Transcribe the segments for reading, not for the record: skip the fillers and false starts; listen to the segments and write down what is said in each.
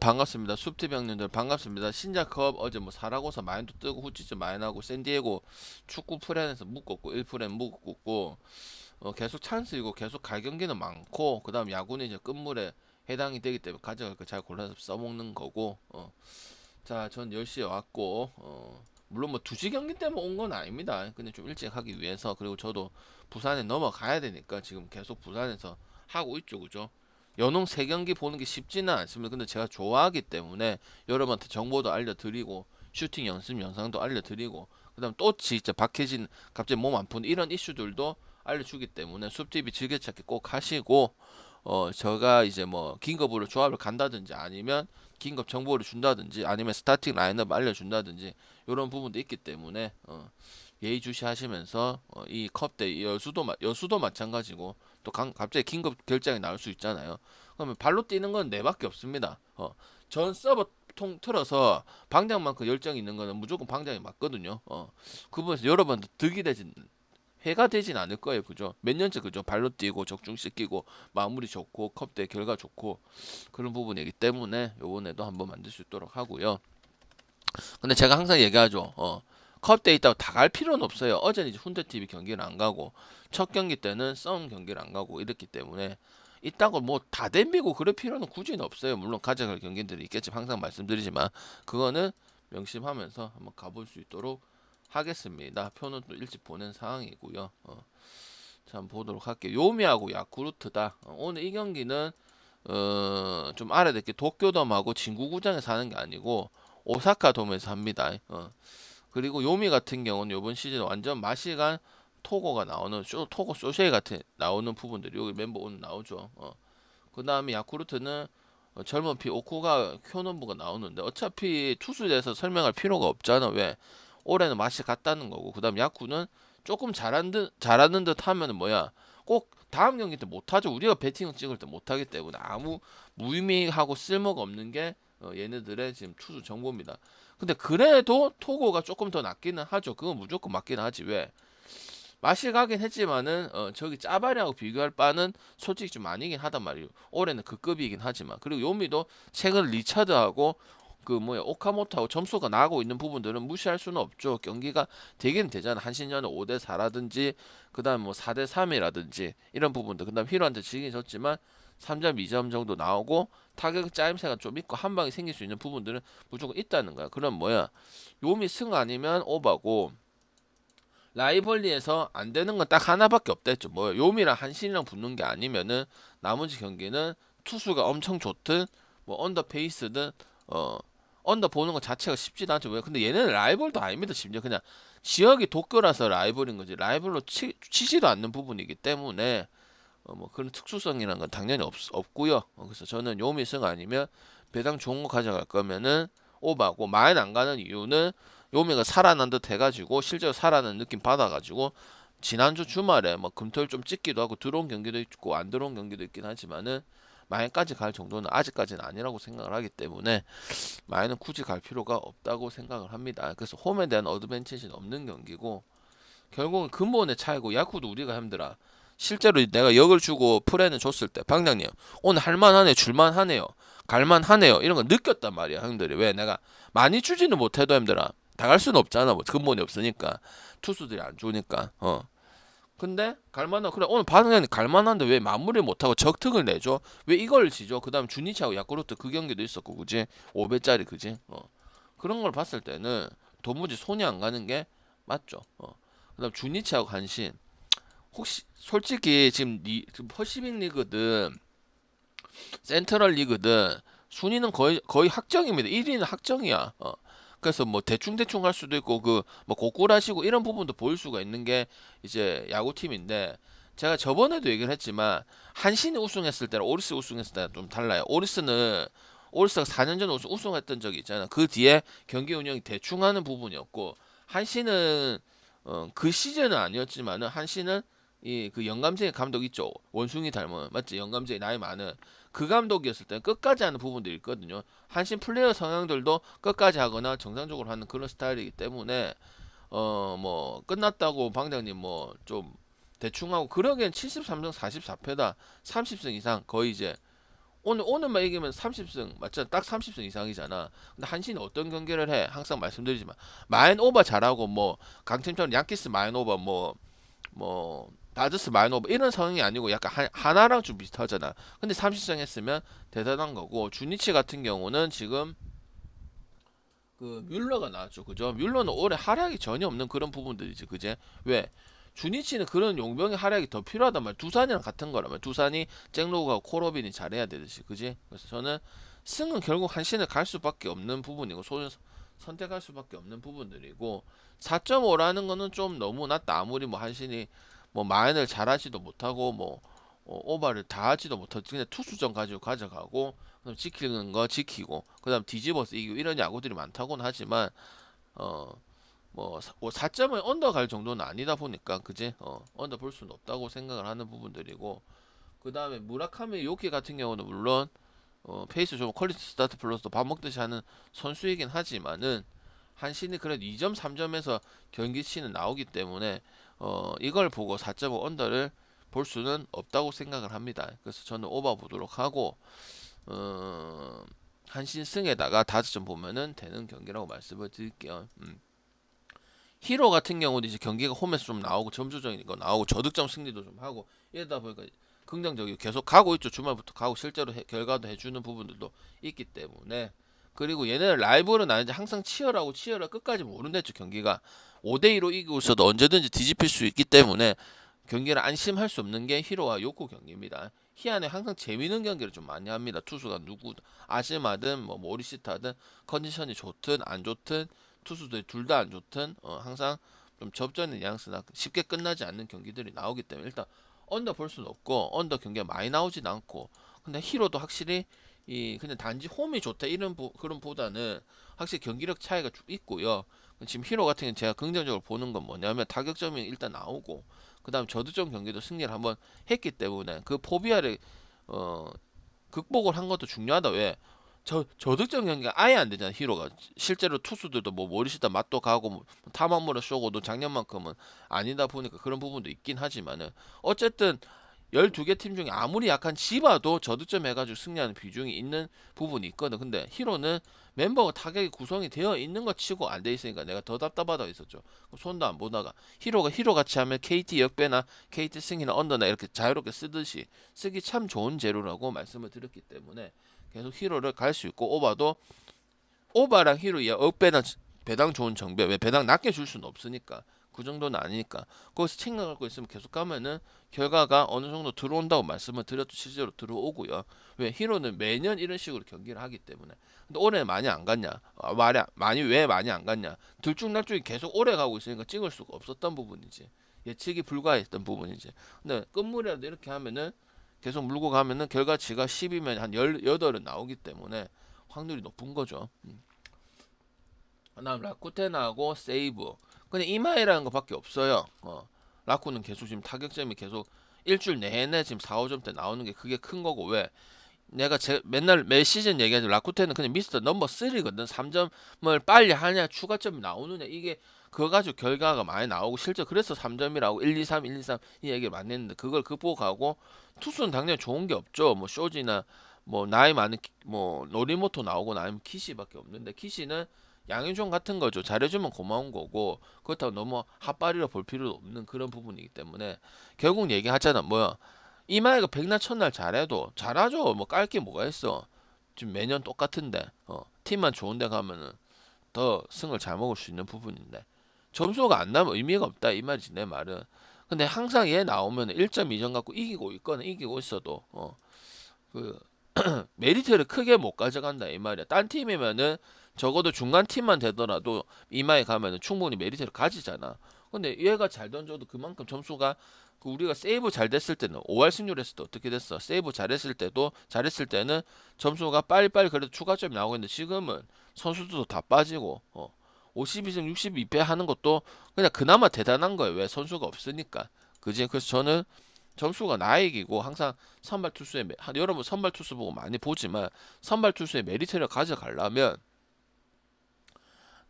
반갑습니다. 숲TV 형님들 반갑습니다. 신자컵 어제 뭐 사라고사 마인도 뜨고 후치즈 많이 나고 샌디에고 축구 프렌에서 묶었고 1프렌 묶었고 계속 찬스이고 계속 갈 경기는 많고 그 다음 야구는 이제 끝물에 해당이 되기 때문에 가져갈 거 잘 골라서 써먹는 거고 자, 전 10시에 왔고 물론 뭐 2시 경기 때문에 온 건 아닙니다. 근데 좀 일찍 하기 위해서 그리고 저도 부산에 넘어가야 되니까 지금 계속 부산에서 하고 있죠. 그죠? 연홍 3경기 보는 게 쉽지는 않습니다. 근데 제가 좋아하기 때문에 여러분한테 정보도 알려드리고 슈팅 연습 영상도 알려드리고 그다음 또 진짜 박해진 갑자기 몸 아픈 이런 이슈들도 알려주기 때문에 숲TV 즐겨찾기 꼭 하시고 제가 이제 뭐 긴급으로 조합을 간다든지 아니면 긴급 정보를 준다든지 아니면 스타팅 라인업 알려준다든지 이런 부분도 있기 때문에 예의주시하시면서 이 컵대 여수도 마찬가지고 또 갑자기 긴급 결장이 나올 수 있잖아요. 그러면 발로 뛰는 건 내밖에 없습니다. 전 서버 통 틀어서 방장만큼 열정이 있는 거는 무조건 방장이 맞거든요. 그 부분에서 여러분들 득이 되진 해가 되진 않을 거예요. 그죠? 몇 년째 그죠? 발로 뛰고 적중시키고 마무리 좋고 컵대 결과 좋고 그런 부분이기 때문에 요번에도 한번 만들 수 있도록 하고요. 근데 제가 항상 얘기하죠. 컵대 있다고 다 갈 필요는 없어요. 어제는 이제 훈대TV 경기를 안 가고 첫 경기 때는 썸 경기를 안 가고 이랬기 때문에 이따고 뭐 다 댐비고 그럴 필요는 굳이 없어요. 물론 가져갈 경기들이 있겠지만 항상 말씀드리지만 그거는 명심하면서 한번 가볼 수 있도록 하겠습니다. 표는 또 일찍 보낸 상황이고요. 자, 한번 보도록 할게요. 요미하고 야쿠르트다. 오늘 이 경기는 좀 알아야 될 게 도쿄돔하고 진구구장에서 하는 게 아니고 오사카 돔에서 합니다. 그리고 요미 같은 경우는 이번 시즌 완전 마시간 토고가 나오는 토고 소시에 같은 나오는 부분들이 여기 멤버 오늘 나오죠. 그 다음에 야쿠르트는 젊은 피 오쿠가 쿄노부가 나오는데 어차피 투수에 대해서 설명할 필요가 없잖아. 왜? 올해는 맛이 같다는 거고. 그 다음 야쿠는 조금 잘하는 듯 하면은 뭐야? 꼭 다음 경기 때 못하죠. 우리가 배팅을 찍을 때 못하기 때문에 아무 무의미하고 쓸모가 없는 게 얘네들의 지금 투수 정보입니다. 근데 그래도 토고가 조금 더 낫기는 하죠. 그건 무조건 맞기는 하지. 왜? 맛이 가긴 했지만은 저기 짜바리하고 비교할 바는 솔직히 좀 아니긴 하단 말이에요. 올해는 그 급이긴 하지만 그리고 요미도 최근 리차드하고 그 뭐야 오카모토하고 점수가 나고 있는 부분들은 무시할 수는 없죠. 경기가 되긴 되잖아. 한신년은 5대 4라든지 그다음 뭐 4대 3이라든지 이런 부분들. 그다음 히로한테 지긴 졌지만 3점 2점 정도 나오고 타격 짜임새가 좀 있고 한 방이 생길 수 있는 부분들은 무조건 있다는 거야. 그럼 뭐야 요미 승 아니면 오바고 라이벌리에서 안 되는 건 딱 하나밖에 없다 했죠. 뭐 요미랑 한신이랑 붙는 게 아니면은 나머지 경기는 투수가 엄청 좋든 뭐 언더 페이스든 언더 보는 것 자체가 쉽지도 않죠. 왜? 근데 얘네는 라이벌도 아닙니다. 심지어 그냥 지역이 도쿄라서 라이벌인 거지 라이벌로 치지도 않는 부분이기 때문에 뭐 그런 특수성이라는 건 당연히 없고요. 그래서 저는 요미승 아니면 배당 좋은 거 가져갈 거면은 오바고 마인 안 가는 이유는 요미가 살아난 듯 해가지고 실제로 살아난 느낌 받아가지고 지난주 주말에 뭐 금토일 좀 찍기도 하고 들어온 경기도 있고 안 들어온 경기도 있긴 하지만은 마인까지 갈 정도는 아직까지는 아니라고 생각을 하기 때문에 마인은 굳이 갈 필요가 없다고 생각을 합니다. 그래서 홈에 대한 어드밴티지는 없는 경기고 결국은 근본의 차이고 야구도 우리가 힘들어. 실제로 내가 역을 주고 프레는 줬을 때 방장님 오늘 할만하네 줄만하네요 갈만하네요 이런 거 느꼈단 말이야 형들이. 왜? 내가 많이 주지는 못해도 힘들어 다 갈 수는 없잖아. 뭐 근본이 없으니까 투수들이 안 좋으니까. 근데 갈만한 그래 오늘 방장님 갈만한데 왜 마무리 못하고 적특을 내줘? 왜 이걸 지죠? 그 다음 주니치하고 야쿠르트 그 경기도 있었고 그지 5배짜리 그지. 그런 걸 봤을 때는 도무지 손이 안 가는 게 맞죠. 그다음 주니치하고 한신 혹시 솔직히 지금 퍼시픽 리그든 센트럴 리그든 순위는 거의 확정입니다. 1위는 확정이야. 그래서 뭐 대충 할 수도 있고 그 뭐 고꾸라시고 이런 부분도 보일 수가 있는 게 이제 야구팀인데 제가 저번에도 얘기를 했지만 한신이 우승했을 때랑 오리스 우승했을 때랑 좀 달라요. 오리스가 4년 전에 우승했던 적이 있잖아. 그 뒤에 경기 운영이 대충 하는 부분이었고 한신은 그 시즌은 아니었지만은 한신은 이 그 영감쟁이 감독 있죠. 원숭이 닮은 맞지? 영감쟁이 나이 많은 그 감독이었을 때 끝까지 하는 부분들이 있거든요. 한신 플레이어 성향들도 끝까지 하거나 정상적으로 하는 그런 스타일이기 때문에 뭐 끝났다고 방장님 뭐 좀 대충 하고 그러기엔 73승 44패다 30승 이상 거의 이제 오늘만 이기면 30승 맞잖아. 딱 30승 이상이잖아. 근데 한신이 어떤 경기를 해? 항상 말씀드리지만 마인 오버 잘하고 뭐 강팀처럼 양키스 마인 오버 뭐 다저스 마인 오버 이런 상황이 아니고 약간 하나랑 좀 비슷하잖아. 근데 30승 했으면 대단한 거고 주니치 같은 경우는 지금 그 뮬러가 나왔죠. 그죠? 뮬러는 올해 활약이 전혀 없는 그런 부분들이지. 그제? 왜? 주니치는 그런 용병의 활약이 더 필요하단 말이야. 두산이랑 같은 거라면 두산이 잭로그하고 코로빈이 잘해야 되듯이. 그지? 그래서 저는 승은 결국 한신을 갈 수밖에 없는 부분이고 선택할 수밖에 없는 부분들이고 4.5라는 거는 좀 너무 낮다. 아무리 뭐 한신이 뭐 마인을 잘하지도 못하고 뭐 오버를 다 하지도 못하고 그냥 투수전 가지고 가져가고 그다음 지키는 거 지키고 그다음 뒤집어서 이기고 이런 야구들이 많다고는 하지만 뭐 4점을 언더 갈 정도는 아니다 보니까 그지 언더 볼 수는 없다고 생각을 하는 부분들이고 그다음에 무라카미 요키 같은 경우는 물론 페이스 좀 퀄리티 스타트 플러스도 밥 먹듯이 하는 선수이긴 하지만은 한신이 그래도 2점 3점에서 경기치는 나오기 때문에 이걸 보고 4.5 언더를 볼 수는 없다고 생각을 합니다. 그래서 저는 오버 보도록 하고 한신 승에다가 5점 보면은 되는 경기라고 말씀을 드릴게요. 히로 같은 경우도 이제 경기가 홈에서 좀 나오고 점수적인 거 나오고 저득점 승리도 좀 하고 이러다 보니까 긍정적이고 계속 가고 있죠. 주말부터 가고 실제로 결과도 해주는 부분들도 있기 때문에 그리고 얘네는 라이벌은 아닌데 항상 치열하고 끝까지 모른댔죠. 경기가 5대2로 이기고 있어도 언제든지 뒤집힐 수 있기 때문에 경기를 안심할 수 없는 게 히로와 요코 경기입니다. 희한해 항상 재미있는 경기를 좀 많이 합니다. 투수가 누구 아시마든 뭐 모리시타든 컨디션이 좋든 안 좋든 투수들 둘 다 안 좋든 항상 좀 접전의 뉘앙스나 쉽게 끝나지 않는 경기들이 나오기 때문에 일단 언더 볼 수는 없고 언더 경기가 많이 나오진 않고 근데 히로도 확실히 이 그냥 단지 홈이 좋다 이런 그런 보다는 확실히 경기력 차이가 좀 있고요. 지금 히로 같은 경우는 제가 긍정적으로 보는 건 뭐냐면 타격점이 일단 나오고 그 다음 저득점 경기도 승리를 한번 했기 때문에 그 포비아를 어, 극복을 한 것도 중요하다. 왜? 저득점 경기가 아예 안 되잖아. 히로가 실제로 투수들도 뭐 모리시다 맛도 가고 뭐 타마무라 쇼고도 작년만큼은 아니다 보니까 그런 부분도 있긴 하지만은 어쨌든 12개 팀 중에 아무리 약한 지바도 저득점 해가지고 승리하는 비중이 있는 부분이 있거든. 근데 히로는 멤버가 타격이 구성이 되어 있는 것 치고 안 돼 있으니까 내가 더 답답하다 있었죠. 손도 안 보다가 히로가 히로 같이 하면 KT 역배나 KT 승이나 언더나 이렇게 자유롭게 쓰듯이 쓰기 참 좋은 재료라고 말씀을 드렸기 때문에 계속 히로를 갈 수 있고 오바도 오바랑 히로의 억배나 배당 좋은 정배 왜 배당 낮게 줄 수는 없으니까 그 정도는 아니니까 거기서 챙겨 갖고 있으면 계속 가면은 결과가 어느 정도 들어온다고 말씀을 드렸도 실제로 들어오고요. 왜 히로는 매년 이런 식으로 경기를 하기 때문에 근데 올해 많이 안 갔냐 많이 왜 많이 안 갔냐 들쭉날쭉이 계속 오래 가고 있으니까 찍을 수가 없었던 부분이지 예측이 불가했던 부분이지 근데 끝물이라도 이렇게 하면은 계속 물고 가면은 결과치가 10이면 한 18은 나오기 때문에 확률이 높은 거죠. 그다음 라쿠텐하고 세이브. 근데 이마이라는 것밖에 없어요. 라쿠는 계속 지금 타격점이 계속 일주일 내내 지금 4, 5점대 나오는 게 그게 큰 거고 왜? 내가 맨날 매 시즌 얘기하죠. 라쿠텐은 그냥 미스터 넘버 3거든. 3점을 빨리 하냐, 추가점이 나오느냐 이게 그거 가지고 결과가 많이 나오고 실제 그래서 3점이라고 1, 2, 3, 1, 2, 3 이 얘기를 많이 했는데 그걸 극복하고 투수는 당연히 좋은 게 없죠. 뭐 쇼지나 뭐 나이 많은 뭐 노리모토 나오고 아니면 키시밖에 없는데 키시는 양현종 같은 거죠. 잘해주면 고마운 거고 그렇다고 너무 핫바리로 볼 필요도 없는 그런 부분이기 때문에 결국 얘기하잖아. 뭐야? 이마이가 백날 첫날 잘해도 잘하죠. 뭐 깔 게 뭐가 있어. 지금 매년 똑같은데 팀만 좋은데 가면은 더 승을 잘 먹을 수 있는 부분인데 점수가 안 나면 의미가 없다 이 말이지 내 말은. 근데 항상 얘 나오면 1.2점 갖고 이기고 있거나 이기고 있어도 그 메리트를 크게 못 가져간다 이 말이야. 딴 팀이면은 적어도 중간 팀만 되더라도 이마에 가면은 충분히 메리트를 가지잖아. 근데 얘가 잘 던져도 그만큼 점수가 그 우리가 세이브 잘 됐을 때는 5할 승률했을 때 어떻게 됐어? 세이브 잘했을 때는 점수가 빨리빨리 그래도 추가점이 나오고 있는데 지금은 선수들도 다 빠지고 52승 62패 하는 것도 그냥 그나마 대단한 거예요. 왜 선수가 없으니까. 그지? 그래서 저는 점수가 나에게고 항상 선발 투수의 여러분 선발 투수 보고 많이 보지만 선발 투수의 메리트를 가져가려면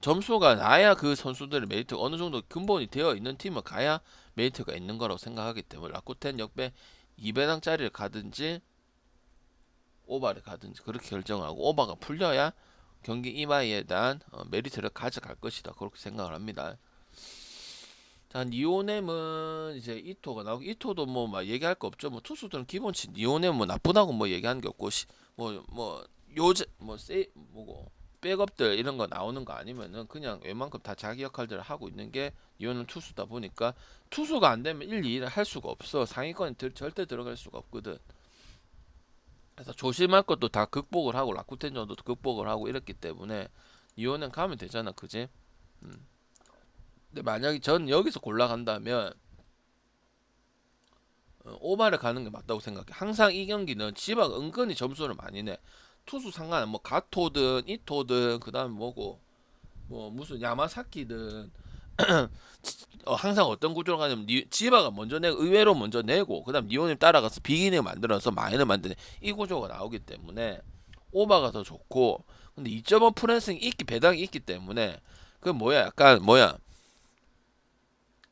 점수가 나야 그 선수들의 메리트가 어느 정도 근본이 되어 있는 팀을 가야 메리트가 있는 거라고 생각하기 때문에 라쿠텐 역배 2배당짜리를 가든지 오바를 가든지 그렇게 결정을 하고 오바가 풀려야 경기 이마에 대한 메리트를 가져갈 것이다. 그렇게 생각을 합니다. 자, 니오넴은 이제 이토가 나오고 이토도 뭐 막 얘기할 거 없죠. 뭐 투수들은 기본치 니오넴 뭐 나쁘다고 뭐 얘기하는 게 없고 뭐 요새 뭐세 뭐고 백업들 이런 거 나오는 거 아니면은 그냥 웬만큼 다 자기 역할들을 하고 있는 게 니오는 투수다 보니까 투수가 안 되면 1, 2를 할 수가 없어. 상위권에 절대 들어갈 수가 없거든. 그래서 조심할 것도 다 극복을 하고 라쿠텐 정도도 극복을 하고 이랬기 때문에 니오는 가면 되잖아, 그지? 음. 근데 만약에 전 여기서 골라간다면 오바를 가는 게 맞다고 생각해. 항상 이 경기는 지바가 은근히 점수를 많이 내. 투수 상관 뭐 가토든 이토든 그다음에 뭐고 뭐 무슨 야마사키든 항상 어떤 구조로 가냐면 지바가 먼저 내고 의외로 먼저 내고 그다음 니오님 따라가서 비기닝 만들어서 마이너 만드는 이 구조가 나오기 때문에 오바가 더 좋고 근데 2.5 프랜싱 있기 배당이 있기 때문에 그 뭐야 약간 뭐야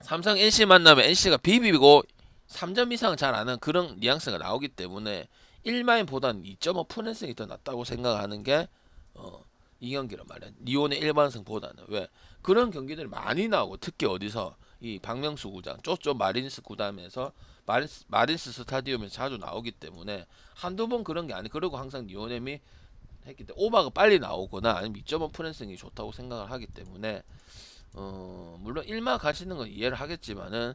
삼성 NC 만나면 NC가 비비고 3점 이상 잘 안 하는 그런 뉘앙스가 나오기 때문에 1마인보다는 2.5 프랜싱이 더 낫다고 생각하는 게 이 경기란 말이야. 리온의 일반승보다는 왜 그런 경기들이 많이 나오고 특히 어디서 이 박명수 구장 쪼쪼 마린스 구단에서 마린스 스타디움에서 자주 나오기 때문에 한두 번 그런 게 아니 그리고 항상 리오넴이 했기 때문에 오바가 빨리 나오거나 아니면 2.5 프랜싱이 좋다고 생각을 하기 때문에 물론 1마 가시는 건 이해를 하겠지만은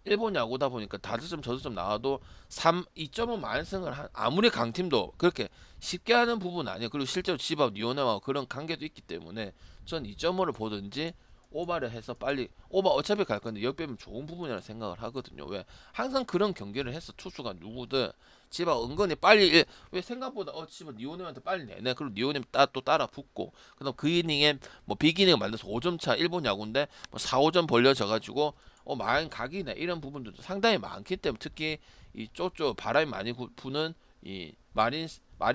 일본 야구다 보니까 다득점 저득점 나와도 2.5 만승을 아무리 강팀도 그렇게 쉽게 하는 부분은 아니에요. 그리고 실제로 지밥 니오네와 그런 관계도 있기 때문에 전 2.5를 보든지 오바를 해서 빨리 오바 어차피 갈 건데 역배면 좋은 부분이라 생각을 하거든요. 왜 항상 그런 경기를 해서 투수가 누구든 지밥 은근히 빨리 왜 생각보다 지밥 니오네한테 빨리 내네. 그리고 니오네 또 따라 붙고 그다음 그 이닝에 뭐 비기닝을 만들어서 5점 차 일본 야구인데 뭐 4, 5점 벌려져 가지고 마인 각이네 이런 부분들도 상당히 많기 때문에 특히 이 쪼쪼 바람이 많이 부는 이 마린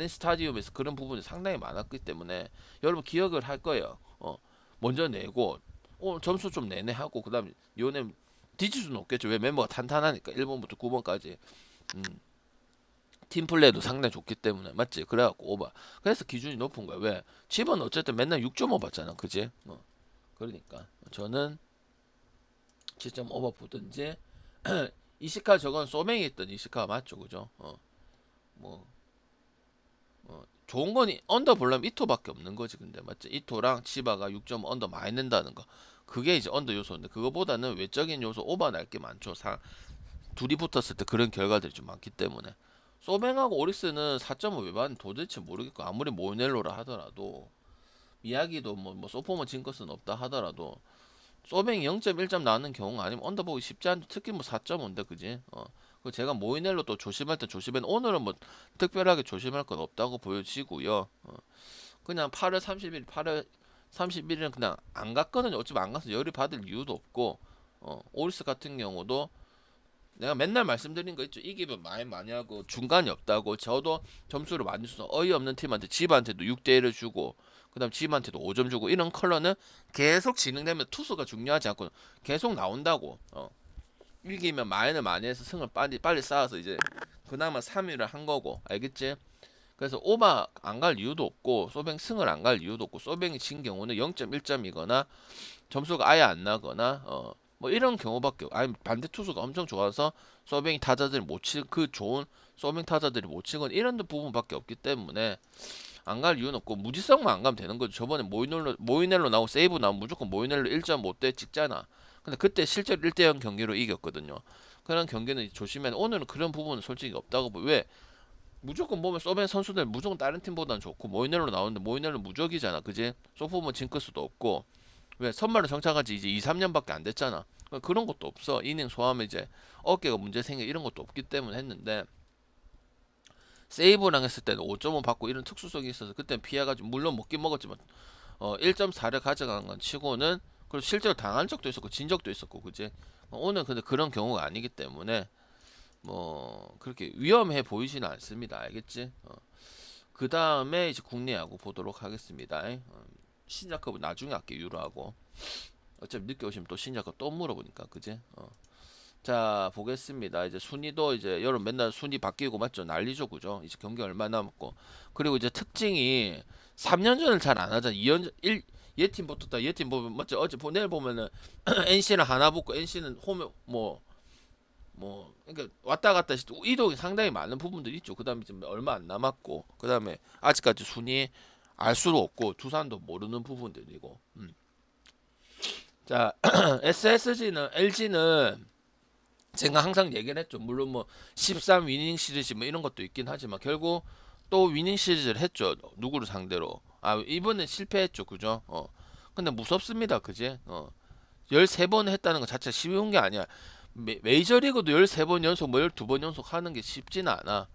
스타디움에서 그런 부분이 상당히 많았기 때문에 여러분 기억을 할 거예요. 먼저 내고 점수 좀 내내 하고 그다음 요네 디지수는 없겠죠. 왜 멤버가 탄탄하니까 1번부터 9번까지 팀 플레이도 상당히 좋기 때문에 맞지? 그래갖고 오바. 그래서 기준이 높은 거야. 왜? 집은 어쨌든 맨날 6.5 받잖아, 그지? 그러니까 저는 7.5번 보든지 이시카 저건 소맹이 있던 이시카 맞죠 그죠 뭐 좋은 거니 언더 보려면 이토밖에 없는 거지 근데 맞지 이토랑 치바가 6.5 언더 많이 낸다는 거 그게 이제 언더 요소인데 그거보다는 외적인 요소 오버 날 게 많죠 둘이 붙었을 때 그런 결과들이 좀 많기 때문에 소맹하고 오리스는 4.5 왜 받는지 도대체 모르겠고 아무리 모이넬로라 하더라도 미야기도 뭐 소포머 징크스는 없다 하더라도 소뱅이 0.1점 나오는 경우가 아니면 언더보기 쉽지 않죠. 특히 뭐 4.5인데 그지? 그 제가 모이넬로 또 조심할 때 조심해. 오늘은 뭐 특별하게 조심할 건 없다고 보여지고요. 그냥 8월 30일, 8월 31일은 그냥 안 갔거든요. 어차피 안 가서 열이 받을 이유도 없고, 오리스 같은 경우도 내가 맨날 말씀드린 거 있죠. 이기면 많이 하고 중간이 없다고. 저도 점수를 많이 줘서 어이없는 팀한테 집한테도 6대1을 주고 그다음 집한테도 5점 주고 이런 컬러는 계속 진행되면 투수가 중요하지 않고 계속 나온다고. 이기면 마인을 많이 해서 승을 빨리 쌓아서 이제 그나마 3위를 한 거고 알겠지? 그래서 오바 안 갈 이유도 없고 소뱅 승을 안 갈 이유도 없고 소뱅이 진 경우는 0.1점이거나 점수가 아예 안 나거나 뭐 이런 경우밖에 아니면 반대 투수가 엄청 좋아서 서빙 타자들이 못 치 그 좋은 서빙 타자들이 못 치건 이런 부분밖에 없기 때문에 안 갈 이유는 없고 무지성만 안 가면 되는 거죠. 저번에 모이넬로 나오고 세이브 나오면 무조건 모이넬로 1.5대 찍잖아. 근데 그때 실제로 1대0 경기로 이겼거든요. 그런 경기는 조심해. 오늘은 그런 부분은 솔직히 없다고 보. 왜? 무조건 보면 서벤 선수들 무조건 다른 팀보다는 좋고 모이넬로 나오는데 모이넬로 무적이잖아. 그지? 소포먼 징크스도 없고 왜 선발로 정착한 지 이제 2, 3년밖에 안 됐잖아. 그런 것도 없어. 이닝 소화하면 이제 어깨가 문제 생겨 이런 것도 없기 때문에 했는데 세이브랑 했을 때는 5.5 받고 이런 특수성이 있어서 그때는 피해가지고 물론 먹긴 먹었지만 1.4를 가져간 건 치고는 그리고 실제로 당한 적도 있었고 진 적도 있었고 그지? 오늘 근데 그런 경우가 아니기 때문에 뭐 그렇게 위험해 보이지는 않습니다. 알겠지? 그 다음에 이제 국내 야구 보도록 하겠습니다. 신작급은 나중에 할게 유로하고 어차피 늦게 오시면 또 신작급 또 물어보니까 그지? 자, 보겠습니다. 이제 순위도 이제 여러분 맨날 순위 바뀌고 맞죠? 난리죠, 그죠? 이제 경기 얼마 남았고. 그리고 이제 특징이 3연전을 잘 안 하잖아. 2연전 1 얘팀 붙었다. 얘팀 보면 맞죠? 어제 내일 보면은 NC는 하나 붙고 NC는 홈 그러니까 왔다 갔다 이동이 상당히 많은 부분들이 있죠. 그다음에 지금 얼마 안 남았고. 그다음에 아직까지 순위 알 수도 없고 두산도 모르는 부분들이고. 자, SSG는 LG는 제가 항상 얘기를 했죠. 물론 뭐 13 위닝 시리즈 뭐 이런 것도 있긴 하지만 결국 또 위닝 시리즈를 했죠. 누구를 상대로. 아, 이번엔 실패했죠. 그죠? 근데 무섭습니다. 그지? 13번 했다는 것 자체가 쉬운 게 아니야. 메이저리그도 13번 연속 뭐 12번 연속 하는 게 쉽지는 않아.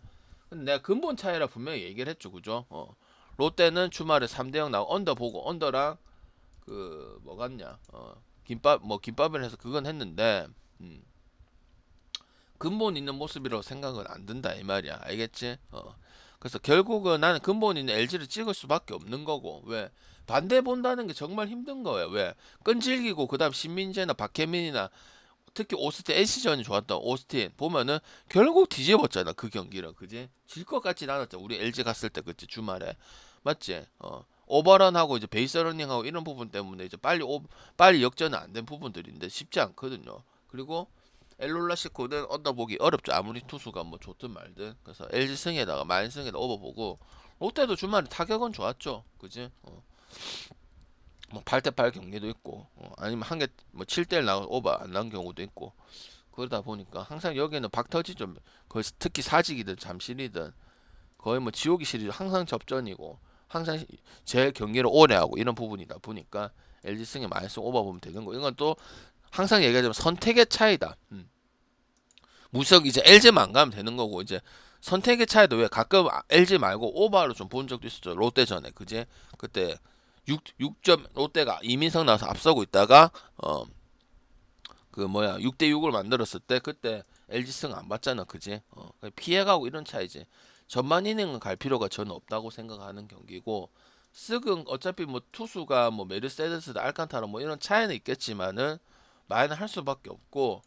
근데 내가 근본 차이라 분명히 얘기를 했죠. 그죠? 롯데는 주말에 3대0 나고 언더 보고 언더랑 그 뭐 같냐? 김밥을 해서 그건 했는데 근본 있는 모습이라고 생각은 안 든다 이 말이야. 알겠지? 그래서 결국은 나는 근본 있는 LG를 찍을 수밖에 없는 거고. 왜? 반대 본다는 게 정말 힘든 거예요. 왜? 끈질기고 그다음 신민재나 박혜민이나 특히 오스틴 NC전이 좋았던 오스틴 보면은 결국 뒤집었잖아 그 경기를. 그지? 질 것 같진 않았죠. 우리 LG 갔을 때 그치 주말에. 맞지? 오버런하고 이제 베이스러닝하고 이런 부분 때문에 이제 빨리 역전은 안 된 부분들인데 쉽지 않거든요. 그리고 엘롤라시코는 언더보기 어렵죠. 아무리 투수가 뭐 좋든 말든. 그래서 LG 승에다가 마인승에다 오버보고 롯데도 주말에 타격은 좋았죠. 그지? 뭐 8대8 경기도 있고 아니면 한 개 뭐 7대1 나가 오버 안 난 경우도 있고 그러다 보니까 항상 여기는 박터지 좀 거의 특히 사직이든 잠실이든 거의 뭐 지옥이 시리즈 항상 접전이고 항상 제 경기를 오래 하고 이런 부분이다 보니까 LG 승에 마이너스 오버 보면 되는 거. 이건 또 항상 얘기하자면 선택의 차이다. 무석 이제 LG만 가면 되는 거고 이제 선택의 차이도 왜 가끔 LG 말고 오버로 좀 본 적도 있었죠. 롯데전에 그제 그때 6점 롯데가 이민석 나와서 앞서고 있다가 그 뭐야 6대6을 만들었을 때 그때 LG 승 안 봤잖아. 그지? 피해가고 이런 차이지. 전반 이닝은 갈 필요가 저는 없다고 생각하는 경기고 쓱은 어차피 뭐 투수가 뭐 메르세데스, 알칸타라 뭐 이런 차이는 있겠지만은 마이는 할 수밖에 없고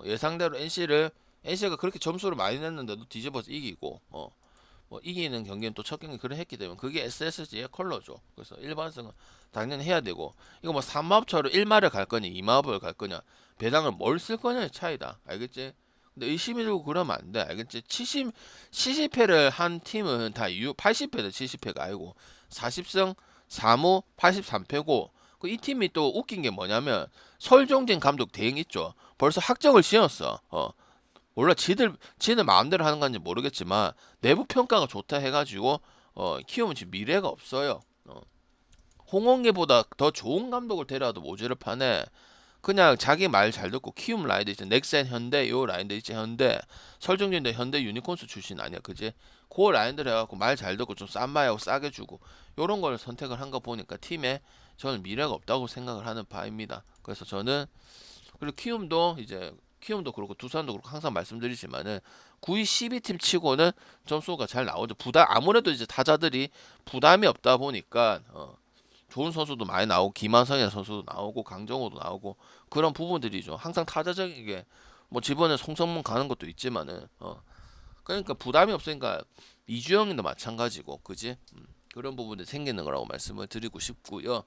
예상대로 NC가 그렇게 점수를 많이 냈는데도 뒤집어서 이기고 뭐 이기는 경기는 또 첫 경기 그래 했기 때문에 그게 SSG의 컬러죠. 그래서 일반승은 당연히 해야 되고 이거 뭐 3마업처럼 1마를 갈 거냐 2마업을 갈 거냐 배당을 뭘 쓸 거냐의 차이다. 알겠지? 근데 의심이 들고 그러면 안 돼. 알겠지? 70회를 한 팀은 다 80회다 70회가 아니고 40승 4무 83패고 이 팀이 또 웃긴 게 뭐냐면 설종진 감독 대행 있죠. 벌써 학적을 지었어. 몰라 지들 마음대로 하는 건지 모르겠지만 내부 평가가 좋다 해가지고 키우면 지금 미래가 없어요. 홍원계보다 더 좋은 감독을 데려와도 모자를 파네. 그냥 자기 말 잘 듣고 키움 라인들 있지 넥센 현대 요 라인들 있지 현대 설정진도 현대 유니콘스 출신 아니야 그지? 그 라인들 해갖고 말 잘 듣고 좀 싼 마하고 싸게 주고 요런 걸 선택을 한 거 보니까 팀에 저는 미래가 없다고 생각을 하는 바입니다. 그래서 저는 그리고 키움도 그렇고 두산도 그렇고 항상 말씀드리지만은 9위 12팀 치고는 점수가 잘 나오죠. 아무래도 이제 타자들이 부담이 없다 보니까 좋은 선수도 많이 나오고 김한성이라는 선수도 나오고 강정호도 나오고 그런 부분들이죠. 항상 타자적이게 뭐 지번에 송성문 가는 것도 있지만은 그러니까 부담이 없으니까 이주영이도 마찬가지고 그지? 그런 부분이 생기는 거라고 말씀을 드리고 싶고요.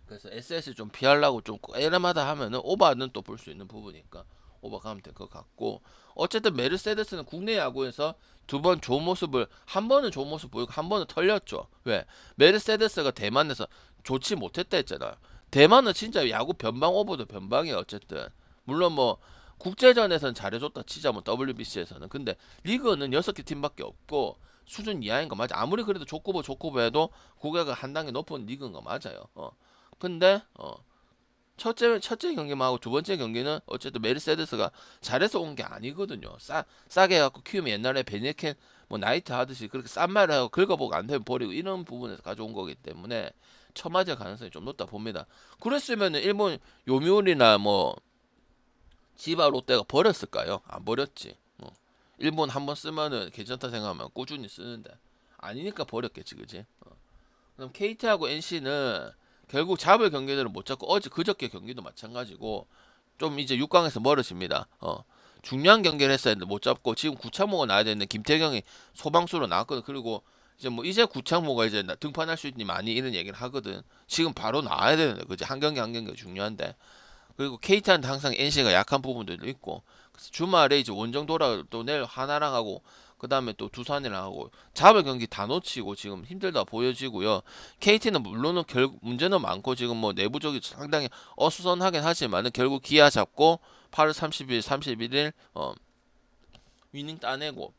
그래서 SS 좀 피하려고 좀 에라마다 하면은 오바는 또 볼 수 있는 부분이니까 오바 가면 될 것 같고 어쨌든 메르세데스는 국내 야구에서 두 번 좋은 모습을 한 번은 좋은 모습 보이고 한 번은 털렸죠. 왜? 메르세데스가 대만에서 좋지 못했다 했잖아. 대만은 진짜 야구 변방 오버도 변방이야 어쨌든. 물론 뭐 국제전에서는 잘해줬다 치자 뭐 WBC에서는 근데 리그는 6개 팀밖에 없고 수준 이하인 거 맞아. 아무리 그래도 족구부 해도 고가가 한 단계 높은 리그인 거 맞아요. 근데 첫째 경기만 하고 두 번째 경기는 어쨌든 메르세데스가 잘해서 온 게 아니거든요. 싸게 해갖고 키우면 옛날에 베네켄 뭐 나이트 하듯이 그렇게 싼 말을 하고 긁어보고 안 되면 버리고 이런 부분에서 가져온 거기 때문에 처맞을 가능성이 좀 높다 봅니다. 그랬으면 일본 요미우리나 뭐 지바 롯데가 버렸을까요? 안 버렸지. 일본 한번 쓰면은 괜찮다 생각하면 꾸준히 쓰는데 아니니까 버렸겠지, 그지? 그럼 KT하고 NC는 결국 잡을 경기들은 못 잡고 어제 그저께 경기도 마찬가지고 좀 이제 6강에서 멀어집니다. 중요한 경기를 했어야 했는데 못 잡고 지금 구창모가 나야 되는데 김태경이 소방수로 나왔거든. 그리고 이제 구창모가 이제 등판할 수 있니 많이 이런 얘기를 하거든. 지금 바로 나와야 되는데 그지 한 경기 한 경기가 중요한데. 그리고 KT한테 항상 NC가 약한 부분들도 있고 그래서 주말에 이제 원정 돌아 또 내일 하나랑 하고 그 다음에 또 두산이랑 하고 잡을 경기 다 놓치고 지금 힘들다 보여지고요. KT는 물론은 문제는 많고 지금 뭐 내부적이 상당히 어수선하긴 하지만은 결국 기아 잡고 8월 30일, 31일 위닝 따내고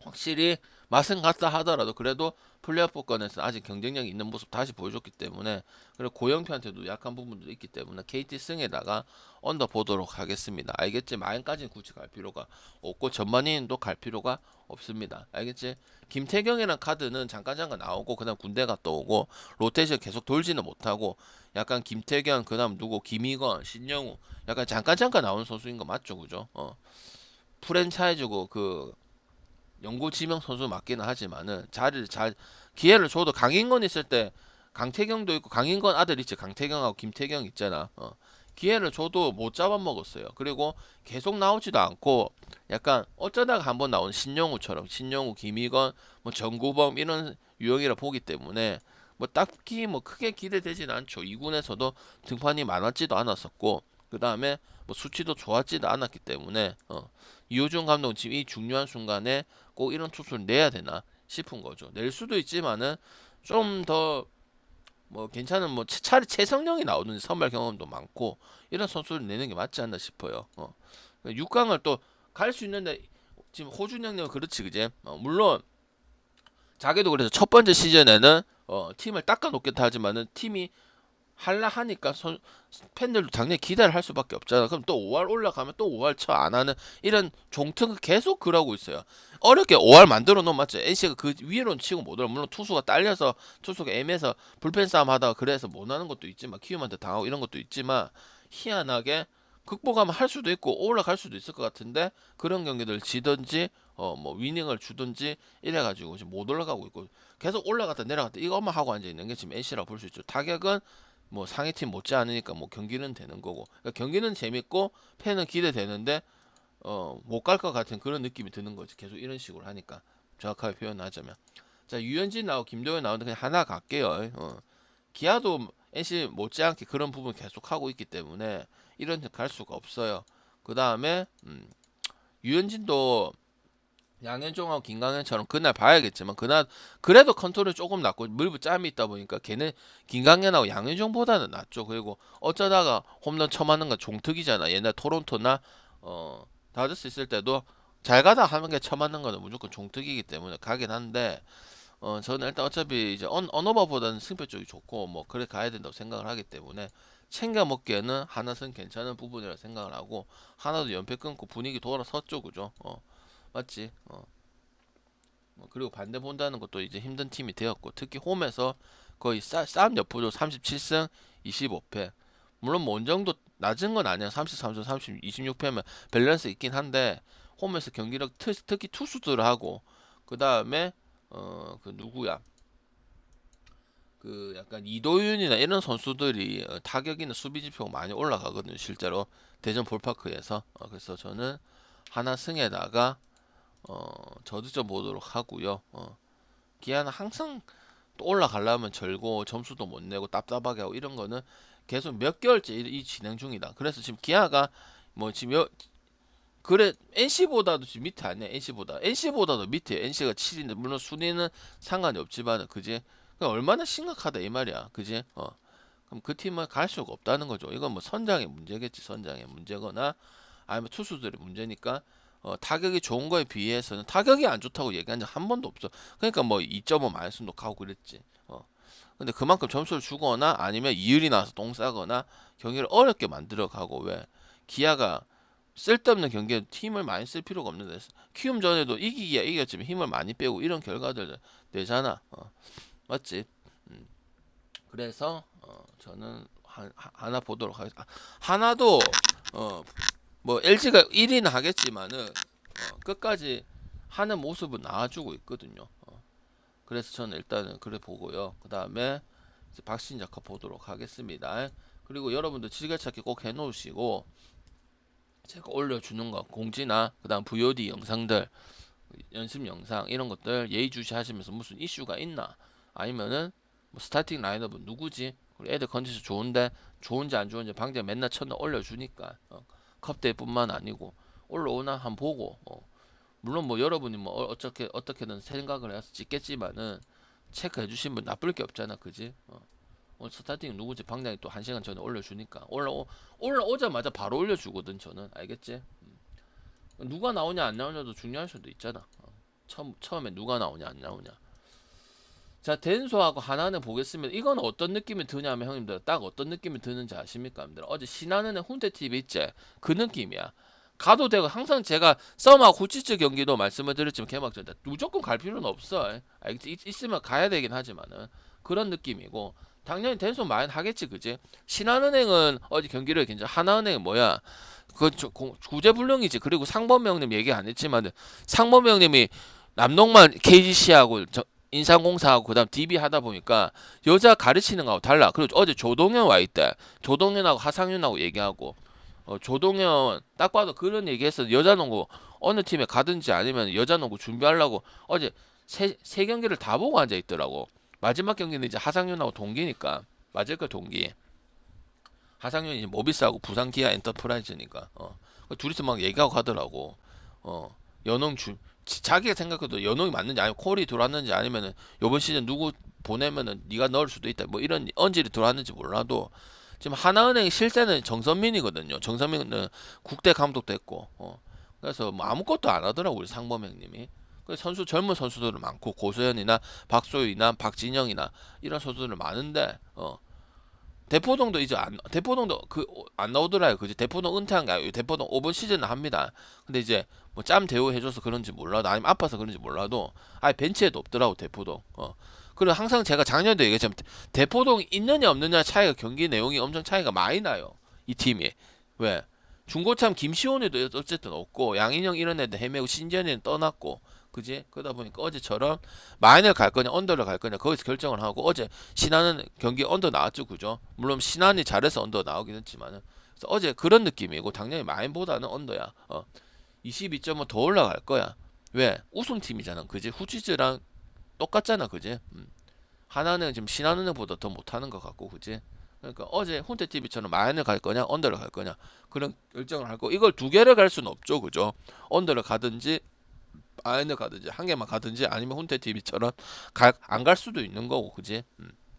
확실히 맛은 같다 하더라도 그래도 플레이오프권에서 아직 경쟁력이 있는 모습 다시 보여줬기 때문에 그리고 고영표한테도 약한 부분도 있기 때문에 KT 승에다가 언더 보도록 하겠습니다. 알겠지? 마인까지는 굳이 갈 필요가 없고 전반인도 갈 필요가 없습니다. 알겠지? 김태경이랑 카드는 잠깐 나오고 그다음 군대 갔다 오고 로테이션 계속 돌지는 못하고 약간 김태경 그다음 누구 김희건 신영우 약간 잠깐 나오는 선수인 거 맞죠? 그죠? 프랜차이즈고 그 영구 지명 선수 맞기는 하지만은 자리를 잘 기회를 줘도 강인건 있을 때 강태경도 있고 강인건 아들 있지 강태경하고 김태경 있잖아. 기회를 줘도 못 잡아먹었어요. 그리고 계속 나오지도 않고 약간 어쩌다가 한번 나온 신영우처럼 신영우, 김희건, 뭐 정구범 이런 유형이라 보기 때문에 뭐 딱히 뭐 크게 기대되진 않죠. 2군에서도 등판이 많았지도 않았었고 그 다음에 뭐 수치도 좋았지도 않았기 때문에 이호준 감독은 지금 이 중요한 순간에 꼭 이런 투수를 내야 되나 싶은 거죠. 낼 수도 있지만은 좀 더 뭐 괜찮은 뭐 차라리 최성령이 나오는 선발 경험도 많고 이런 선수를 내는 게 맞지 않나 싶어요. 6강을 또 갈 수 있는데 지금 호준 형님은 그렇지 그제? 물론 자기도 그래서 첫 번째 시즌에는 팀을 닦아놓겠다 하지만은 팀이 할라 하니까 팬들도 당연히 기대를 할 수밖에 없잖아. 그럼 또 5할 올라가면 또 5할 쳐 안 하는 이런 종특을 계속 그러고 있어요. 어렵게 5할 만들어 놓으면 맞죠. NC가 그 위로는 치고 못 올라. 물론 투수가 딸려서 투수가 애매해서 불펜 싸움 하다가 그래서 못 하는 것도 있지만 키움한테 당하고 이런 것도 있지만 희한하게 극복하면 할 수도 있고 올라갈 수도 있을 것 같은데 그런 경기들 지든지 뭐 위닝을 주든지 이래가지고 지금 못 올라가고 있고 계속 올라갔다 내려갔다 이것만 하고 앉아 있는 게 지금 NC라고 볼 수 있죠. 타격은 뭐 상위팀 못지 않으니까 뭐 경기는 되는 거고 그러니까 경기는 재밌고 팬은 기대되는데 못 갈 것 같은 그런 느낌이 드는 거지. 계속 이런 식으로 하니까 정확하게 표현하자면 자 유현진 나오고 김도현 나오는데 그냥 하나 갈게요. 기아도 NC 못지않게 그런 부분 계속 하고 있기 때문에 이런 데 갈 수가 없어요. 그 다음에 유현진도 양현종하고 김강현처럼 그날 봐야겠지만 그날 그래도 컨트롤이 조금 낮고 물부 짬이 있다 보니까 걔는 김강현하고 양현종보다는 낫죠. 그리고 어쩌다가 홈런 쳐맞는 건 종특이잖아. 옛날 토론토나 다저스 있을 때도 잘 가다 하는 게 쳐맞는 거는 무조건 종특이기 때문에 가긴 한데 저는 일단 어차피 이제 언어버보다는 승패 쪽이 좋고 뭐 그래 가야 된다고 생각을 하기 때문에 챙겨 먹기에는 하나는 괜찮은 부분이라 생각을 하고 하나도 연패 끊고 분위기 돌아섰죠, 그죠? 맞지? 그리고 반대 본다는 것도 이제 힘든 팀이 되었고 특히 홈에서 거의 싸움 여부죠. 37승 25패. 물론 뭐 어느 정도 낮은 건 아니야. 33승 26패면 밸런스 있긴 한데 홈에서 경기력 특히 투수들하고 그 다음에 그 누구야? 그 약간 이도윤이나 이런 선수들이 타격이나 수비 지표가 많이 올라가거든요. 실제로 대전 볼파크에서 그래서 저는 하나 승에다가 저득점 보도록 하고요. 기아는 항상 또 올라가려면 절고 점수도 못 내고 답답하게 하고 이런 거는 계속 몇 개월째 이 진행 중이다. 그래서 지금 기아가 뭐 지금 그래 NC보다도 지금 밑에 아니야. NC보다도 밑에 NC가 7인데 물론 순위는 상관이 없지만 그지? 얼마나 심각하다 이 말이야. 그지? 그럼 그 팀은 갈 수가 없다는 거죠. 이건 뭐 선장의 문제겠지. 선장의 문제거나 아니면 투수들의 문제니까 타격이 좋은 거에 비해서는 타격이 안 좋다고 얘기한 적 한 번도 없어. 그러니까 뭐 2.5 마이너스도 가고 그랬지. 근데 그만큼 점수를 주거나 아니면 이율이 나서 똥 싸거나 경기를 어렵게 만들어 가고 왜 기아가 쓸데없는 경기에 힘을 많이 쓸 필요가 없는데 키움 전에도 이기기야 이겼지만 힘을 많이 빼고 이런 결과들 내잖아. 맞지? 그래서 저는 하나 보도록 하겠습니다. 하나도 뭐 LG가 1위는 하겠지만은 끝까지 하는 모습은 나와주고 있거든요. 그래서 저는 일단은 그래 보고요. 그 다음에 박신자커 보도록 하겠습니다. 그리고 여러분들 지게찾기 꼭 해놓으시고 제가 올려주는 거 공지나 그다음 VOD 영상들 연습 영상 이런 것들 예의주시하시면서 무슨 이슈가 있나 아니면은 뭐 스타팅 라인업은 누구지 그리고 애들 컨디션 좋은데 좋은지 안 좋은지 방제 맨날 첫날 올려주니까 컵대뿐만 아니고 올라오나 한번 보고 물론 뭐 여러분이 뭐 어떻게든 생각을 해서 찍겠지만은 체크해 주신 분 나쁠 게 없잖아 그지 오늘 스타팅 누구지 방장이 또 1시간 전에 올려주니까 올라오자마자 바로 올려주거든 저는 알겠지 누가 나오냐 안 나오냐도 중요할 수도 있잖아 처음에 누가 나오냐 안 나오냐 자 덴소하고 하나는 보겠습니다 이건 어떤 느낌이 드냐면 형님들 딱 어떤 느낌이 드는지 아십니까 형님들 어제 신한은행 훈태TV 있지 그 느낌이야 가도 되고 항상 제가 썸하고 후치츠 경기도 말씀을 드렸지만 개막전 때 무조건 갈 필요는 없어 알겠지 있으면 가야 되긴 하지만은 그런 느낌이고 당연히 덴소 많이 하겠지 그지 신한은행은 어제 경기를 괜찮아 하나은행은 뭐야 그 구제불능이지 그리고 상범이 형님 얘기 안 했지만 상범이 형님이 남동만 KGC하고 인상공사하고 그다음 DB 하다 보니까 여자 가르치는 거하고 달라 그리고 어제 조동현 와있대 조동현하고 하상윤하고 얘기하고 조동현 딱 봐도 그런 얘기했어 여자농구 어느 팀에 가든지 아니면 여자농구 준비하려고 어제 세 경기를 다 보고 앉아있더라고 마지막 경기는 이제 하상윤하고 동기니까 맞을 거 동기 하상윤이 모비스하고 부산 기아 엔터프라이즈니까 둘이서 막 얘기하고 하더라고 연홍 자기가 생각해도 연홍이 맞는지 아니면 콜이 들어왔는지 아니면은 요번 시즌 누구 보내면은 네가 넣을 수도 있다 뭐 이런 언질이 들어왔는지 몰라도 지금 하나은행 실세는 정선민이거든요 정선민은 국대 감독도 했고 그래서 뭐 아무것도 안 하더라고 우리 상범형님이 선수 젊은 선수들은 많고 고소연이나 박소유나 박진영이나 이런 선수들 많은데 대포동도 이제 대포동도 그 안 나오더라요. 그지 대포동 은퇴한 게 아니고 대포동 5번 시즌은 합니다. 근데 이제 뭐 짬 대우 해줘서 그런지 몰라도 아니면 아파서 그런지 몰라도 아예 벤치에도 없더라고 대포동. 그리고 항상 제가 작년에도 얘기했지만 대포동 있느냐 없느냐 차이가 경기 내용이 엄청 차이가 많이 나요. 이 팀이 왜 중고참 김시원에도 어쨌든 없고 양인영 이런 애들 헤매고 신전이는 떠났고 그지 그러다 보니까 어제처럼 마인을 갈 거냐 언더를 갈 거냐 거기서 결정을 하고 어제 신한은 경기 언더 나왔죠 그죠 물론 신한이 잘해서 언더 나오긴 했지만은 그래서 어제 그런 느낌이고 당연히 마인보다는 언더야 22.5 더 올라갈 거야 왜 우승팀이잖아 그지 후치즈랑 똑같잖아 그지 하나는 지금 신한은행보다 더 못하는 것 같고 그지 그러니까 어제 훈태TV처럼 마인을 갈 거냐 언더를 갈 거냐 그런 결정을 하고 이걸 두 개를 갈 수는 없죠 그죠 언더를 가든지 아인을 가든지 한 개만 가든지 아니면 훈태TV처럼 안 갈 수도 있는 거고 그지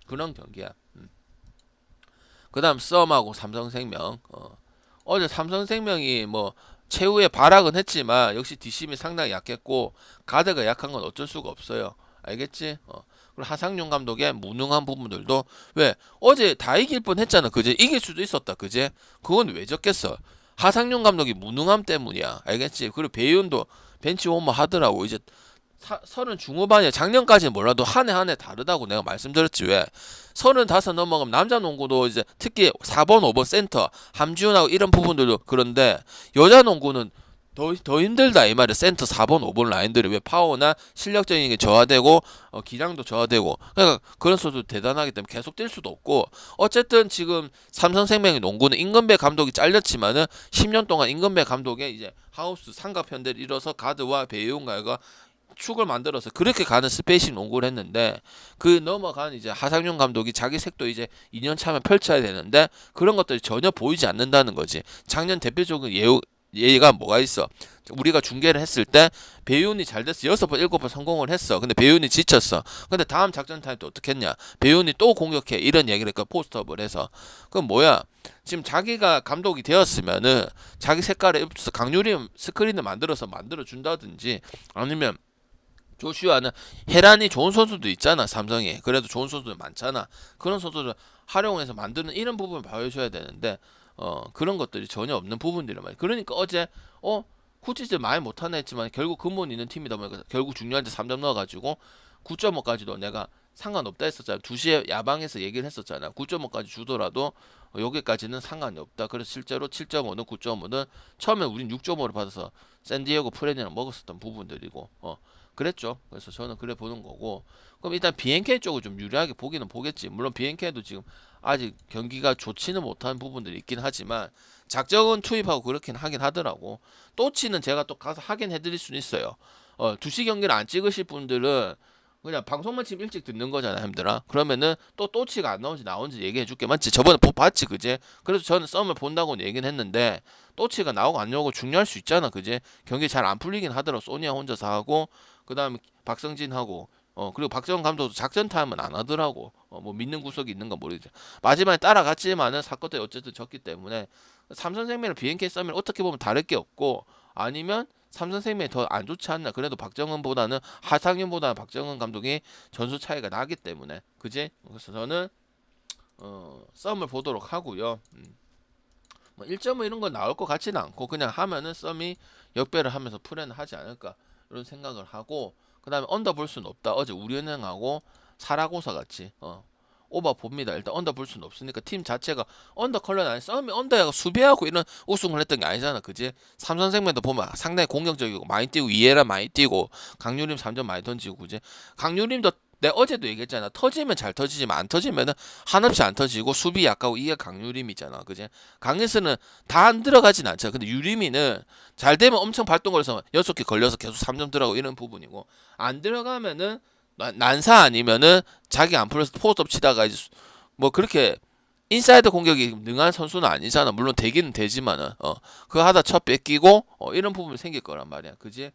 그런 경기야 그 다음 썸하고 삼성생명 어제 삼성생명이 뭐 최후의 발악은 했지만 역시 뒷심이 상당히 약했고 가드가 약한 건 어쩔 수가 없어요 알겠지 그리고 하상윤 감독의 무능한 부분들도 왜 어제 다 이길 뻔 했잖아 그제 이길 수도 있었다 그제 그건 왜 졌겠어 하상윤 감독이 무능함 때문이야 알겠지 그리고 배윤도 벤치 워머 하더라고 이제 30 중후반이야 작년까지는 몰라도 한 해 한 해 다르다고 내가 말씀드렸지 왜 35 넘어가면 남자 농구도 이제 특히 4번 5번 센터 함지훈하고 이런 부분들도 그런데 여자 농구는 더 힘들다 이 말이야 센터 4번 5번 라인들이 왜 파워나 실력적인 게 저하되고 기량도 저하되고 그러니까 그런 선수 대단하기 때문에 계속 뛸 수도 없고 어쨌든 지금 삼성생명의 농구는 임건배 감독이 잘렸지만은 10년 동안 임건배 감독의 이제 하우스 삼각편대를 이뤄서 가드와 배우인가가 축을 만들어서 그렇게 가는 스페이식 농구를 했는데 그 넘어간 이제 하상윤 감독이 자기 색도 이제 2년 차면 펼쳐야 되는데 그런 것들이 전혀 보이지 않는다는 거지 작년 대표적인 예가 뭐가 있어 우리가 중계를 했을 때 배윤이 잘 됐어 6번 7번 성공을 했어 근데 배윤이 지쳤어 근데 다음 작전 타임 또 어떻게 했냐 배윤이 또 공격해 이런 얘기를 했고 포스트업을 해서 그건 뭐야 지금 자기가 감독이 되었으면은 자기 색깔에 흡수 강유림 스크린을 만들어 준다든지 아니면 조슈아는 헤란이 좋은 선수도 있잖아 삼성에 그래도 좋은 선수들 많잖아 그런 선수들 활용해서 만드는 이런 부분을 보여줘야 되는데 그런 것들이 전혀 없는 부분들이란 말이야 그러니까 어제 후치즈 많이 못하나 했지만 결국 근본 있는 팀이다 보니까 결국 중요한 데 3점 넣어가지고 9.5까지도 내가 상관없다 했었잖아 2시에 야방에서 얘기를 했었잖아 9.5까지 주더라도 여기까지는 상관이 없다 그래서 실제로 7.5는 9.5는 처음에 우린 6.5를 받아서 샌디에고 프렌이랑 먹었었던 부분들이고 그랬죠. 그래서 저는 그래 보는 거고. 그럼 일단 BNK 쪽을 좀 유리하게 보기는 보겠지. 물론 BNK도 지금 아직 경기가 좋지는 못한 부분들이 있긴 하지만 작정은 투입하고 그렇긴 하긴 하더라고. 또치는 제가 또 가서 하긴 해드릴 수는 있어요. 2시 경기를 안 찍으실 분들은 그냥 방송만 지금 일찍 듣는 거잖아, 힘들아. 그러면은 또 또치가 안 나온지 나온지 얘기해 줄게. 맞지? 저번에 봤지, 그제? 그래서 저는 썸을 본다고 얘기는 했는데 또치가 나오고 안 나오고 중요할 수 있잖아, 그제? 경기 잘 안 풀리긴 하더라고. 소니아 혼자서 하고 그다음에 박성진하고 그리고 박정은 감독도 작전 타임은 안 하더라고. 뭐 믿는 구석이 있는가 모르겠지. 마지막에 따라갔지만은 사건들이 어쨌든 졌기 때문에 삼성생명이랑 BNK 썸을 어떻게 보면 다를 게 없고 아니면 삼성생명이 더 안 좋지 않나. 그래도 박정은보다는 하상현보다는 박정은 감독이 전수 차이가 나기 때문에 그지? 그래서 저는 썸을 보도록 하고요. 뭐 1.5 이런 건 나올 것 같지는 않고 그냥 하면은 썸이 역배를 하면서 풀에는 하지 않을까 이런 생각을 하고 그 다음에 언더 볼 수는 없다. 어제 우리은행하고 사라고사 같이 오버 봅니다. 일단 언더 볼 수는 없으니까 팀 자체가 언더 컬러는 아니 썸이 언더가 수비하고 이런 우승을 했던 게 아니잖아. 그지? 삼성생명도 보면 상당히 공격적이고 많이 뛰고 이해라 많이 뛰고 강유림 3점 많이 던지고 그지? 강유림도 내가 어제도 얘기했잖아. 터지면 잘 터지지만 안 터지면은 한없이 안 터지고 수비 약하고 이게 강유림이잖아. 그지? 강에서는 다 안 들어가진 않죠. 근데 유림이는 잘 되면 엄청 발동거려서 6개 걸려서 계속 3점 들어가고 이런 부분이고 안 들어가면은 난사 아니면은 자기 안 풀려서 포스업 치다가 이제 뭐 그렇게 인사이드 공격이 능한 선수는 아니잖아. 물론 되기는 되지만은 그거 하다 첫 뺏기고 이런 부분이 생길 거란 말이야. 그지?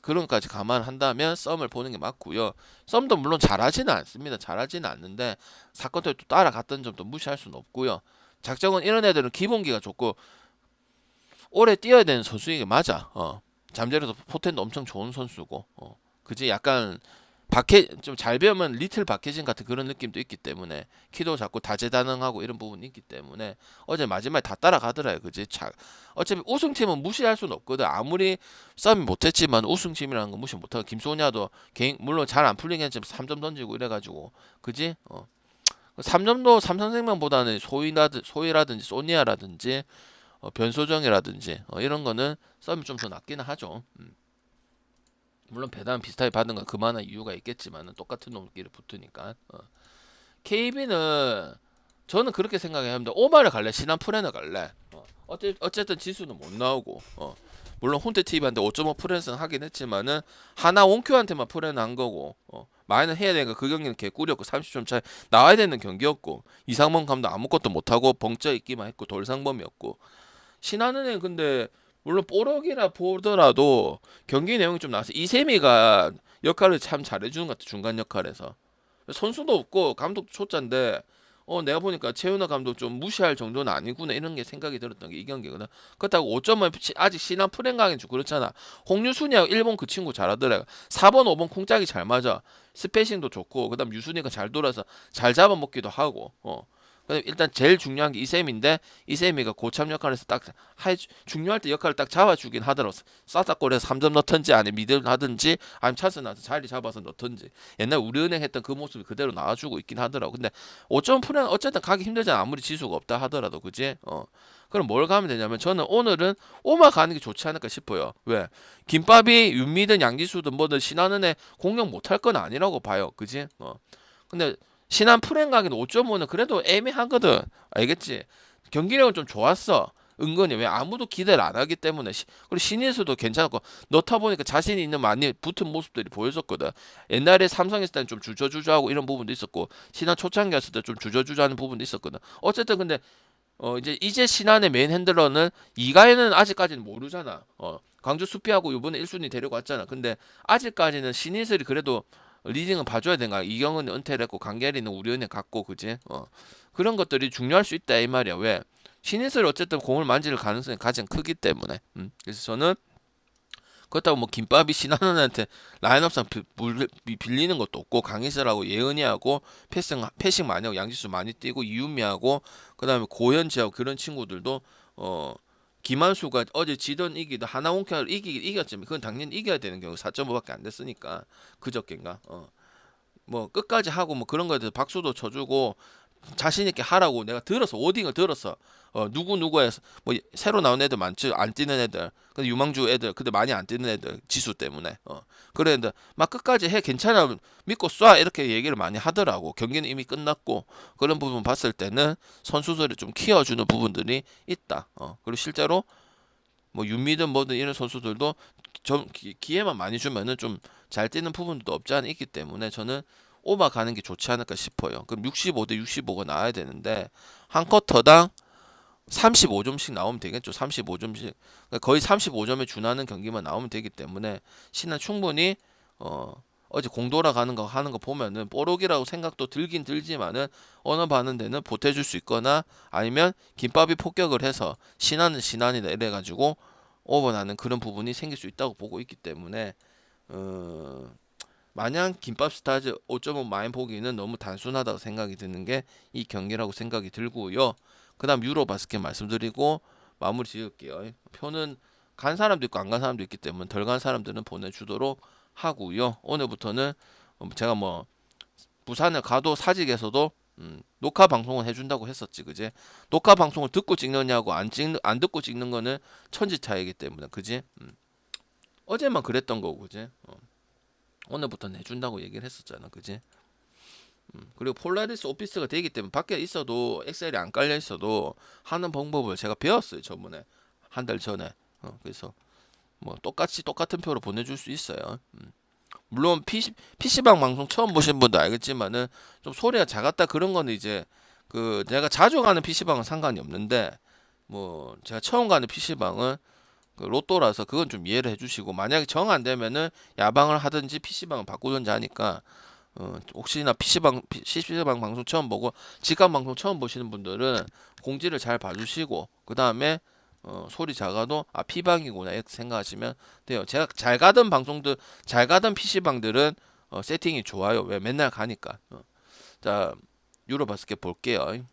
그런 것까지 감안한다면 썸을 보는 게 맞고요. 썸도 물론 잘하지는 않습니다. 잘하지는 않는데 사건들이 또 따라갔던 점도 무시할 수는 없고요. 작정은 이런 애들은 기본기가 좋고 오래 뛰어야 되는 선수인 게 맞아. 잠재력도 포텐도 엄청 좋은 선수고. 그지? 약간 박해 좀 잘 배우면 리틀 박해진 같은 그런 느낌도 있기 때문에 키도 작고 다재다능하고 이런 부분이 있기 때문에 어제 마지막에 다 따라가더라요. 그지? 어차피 우승팀은 무시할 수는 없거든. 아무리 싸움이 못했지만 우승팀이라는 거 무시 못하고 김소냐도 개인 물론 잘 안 풀리긴 했지만 3점 던지고 이래가지고 그지? 3점도 삼성생명보다는 소희라든지 소니아라든지 변소정이라든지 이런 거는 싸움이 좀 더 낫기는 하죠. 물론 배당 비슷하게 받는 건 그만한 이유가 있겠지만 똑같은 놈끼리 붙으니까. KB는 저는 그렇게 생각합니다. 오마를 갈래, 신한 프레너 갈래. 어쨌든 지수는 못 나오고. 물론 혼태 TV한테 5.5 프레는 하긴 했지만은 하나 원큐한테만 프레는 한 거고. 마이너 해야 되니까 그 경기는 개꿀이었고 30점 차이 나와야 되는 경기였고 이상범 감독 아무것도 못하고 벙쪄 있기만 했고 돌상범이었고 신한은행 근데 물론 뽀록이라 보더라도 경기 내용이 좀 나와서 이세미가 역할을 참 잘해주는 것 같아. 중간 역할에서 선수도 없고 감독도 초짜인데 내가 보니까 최은호 감독 좀 무시할 정도는 아니구나 이런 게 생각이 들었던 게 이 경기거든. 그렇다고 5점은 아직 신한 프랭강인 줄 그렇잖아. 홍유순이하고 일본 그 친구 잘하더라. 4번 5번 콩짝이 잘 맞아. 스페이싱도 좋고 그다음 유순이가 잘 돌아서 잘 잡아먹기도 하고 일단 제일 중요한 게 이세미인데 이세미가 고참 역할에서 딱 중요할 때 역할을 딱 잡아주긴 하더라고. 싸닥골에서 3점 넣던지 아니면 미들 하든지 아니면 찬스 나서 자리 잡아서 넣던지 옛날 우리은행 했던 그 모습이 그대로 나와주고 있긴 하더라고. 근데 5점 프레는 어쨌든 가기 힘들잖아. 아무리 지수가 없다 하더라도 그지? 그럼 뭘 가면 되냐면 저는 오늘은 오마 가는 게 좋지 않을까 싶어요. 왜? 김밥이 윤미든 양지수든 뭐든 신한은에 공격 못할 건 아니라고 봐요. 그지? 근데 신한 프랭 가기는 5.5는 그래도 애매하거든. 알겠지? 경기력은 좀 좋았어. 은근히 왜 아무도 기대를 안 하기 때문에 그리고 신인수도 괜찮았고 넣다 보니까 자신이 있는 많이 붙은 모습들이 보였었거든. 옛날에 삼성 있을 때는 좀 주저주저하고 이런 부분도 있었고 신한 초창기였을 때 좀 주저주저하는 부분도 있었거든. 어쨌든 근데 이제 신한의 메인 핸들러는 이가연은 아직까지는 모르잖아. 광주 수피하고 이번에 1순위 데리고 왔잖아. 근데 아직까지는 신인슬이 그래도 리딩은 봐줘야 되나. 이경은 은퇴를 했고 강계리는 우리은행 갔고 그지? 그런 것들이 중요할 수 있다 이 말이야. 왜? 신인슬이 어쨌든 공을 만질 가능성이 가장 크기 때문에. 그래서 저는 그렇다고 뭐 김밥이 신한은한테 라인업상 빌리는 것도 없고 강희슬하고 예은이하고 패싱 많이 하고 양지수 많이 뛰고 이윤미하고 그다음에 고현지하고 그런 친구들도 김한수가 어제 지던 이기도 하나원캐를 이겼지만 그건 당연히 이겨야 되는 경우 4.5밖에 안 됐으니까 그저께인가 뭐 끝까지 하고 뭐 그런 거에 대해서 박수도 쳐주고 자신 있게 하라고 내가 들었어. 워딩을 들었어. 누구에 뭐 새로 나온 애들 많지, 안 뛰는 애들, 근데 유망주 애들, 근데 많이 안 뛰는 애들 지수 때문에 그랬는데 막 끝까지 해, 괜찮아, 믿고 쏴, 이렇게 얘기를 많이 하더라고. 경기는 이미 끝났고. 그런 부분 봤을 때는 선수들이 좀 키워주는 부분들이 있다. 그리고 실제로 뭐 윤미든 뭐든 이런 선수들도 좀 기회만 많이 주면은 좀 잘 뛰는 부분도 없지 않아 있기 때문에 저는 오바 가는 게 좋지 않을까 싶어요. 그럼 65대 65가 나와야 되는데 한 쿼터당 35점씩 나오면 되겠죠. 35점씩. 거의 35점에 준하는 경기만 나오면 되기 때문에 신은 충분히 어제 공 돌아가는 거 하는 거 보면은 뽀록이라고 생각도 들긴 들지만은 어느 바는 데는 보태줄 수 있거나 아니면 김밥이 폭격을 해서 신한은 신한이다 이래가지고 오버나는 그런 부분이 생길 수 있다고 보고 있기 때문에 마냥 김밥 스타즈 5.5 마인 보기는 너무 단순하다고 생각이 드는 게 이 경기라고 생각이 들고요. 그 다음 유로 바스켓 말씀드리고 마무리 지을게요. 표는 간 사람도 있고 안 간 사람도 있기 때문에 덜 간 사람들은 보내주도록 하고요. 오늘부터는 제가 뭐 부산을 가도 사직에서도 녹화 방송을 해준다고 했었지, 그지? 녹화 방송을 듣고 찍느냐고 안 듣고 찍는 거는 천지 차이기 때문에, 그지? 어제만 그랬던 거고, 그지? 오늘부터는 해준다고 얘기를 했었잖아, 그지? 그리고 폴라리스 오피스가 되기 때문에 밖에 있어도 엑셀이 안 깔려 있어도 하는 방법을 제가 배웠어요, 저번에 한 달 전에. 그래서 뭐 똑같은 표로 보내줄 수 있어요. 물론 PC방 방송 처음 보신 분도 알겠지만은 좀 소리가 작았다 그런 거는 이제 그 내가 자주 가는 PC방은 상관이 없는데 뭐 제가 처음 가는 PC방은 그 로또라서 그건 좀 이해를 해주시고 만약에 정 안 되면은 야방을 하든지 PC방을 바꾸든지 하니까 혹시나 PC방 방송 처음 보고 직관 방송 처음 보시는 분들은 공지를 잘 봐주시고 그 다음에 소리 작아도 P방이구나 이렇게 생각하시면 돼요. 제가 잘 가던 PC방들은 세팅이 좋아요. 왜 맨날 가니까. 자, 유로 바스켓 볼게요.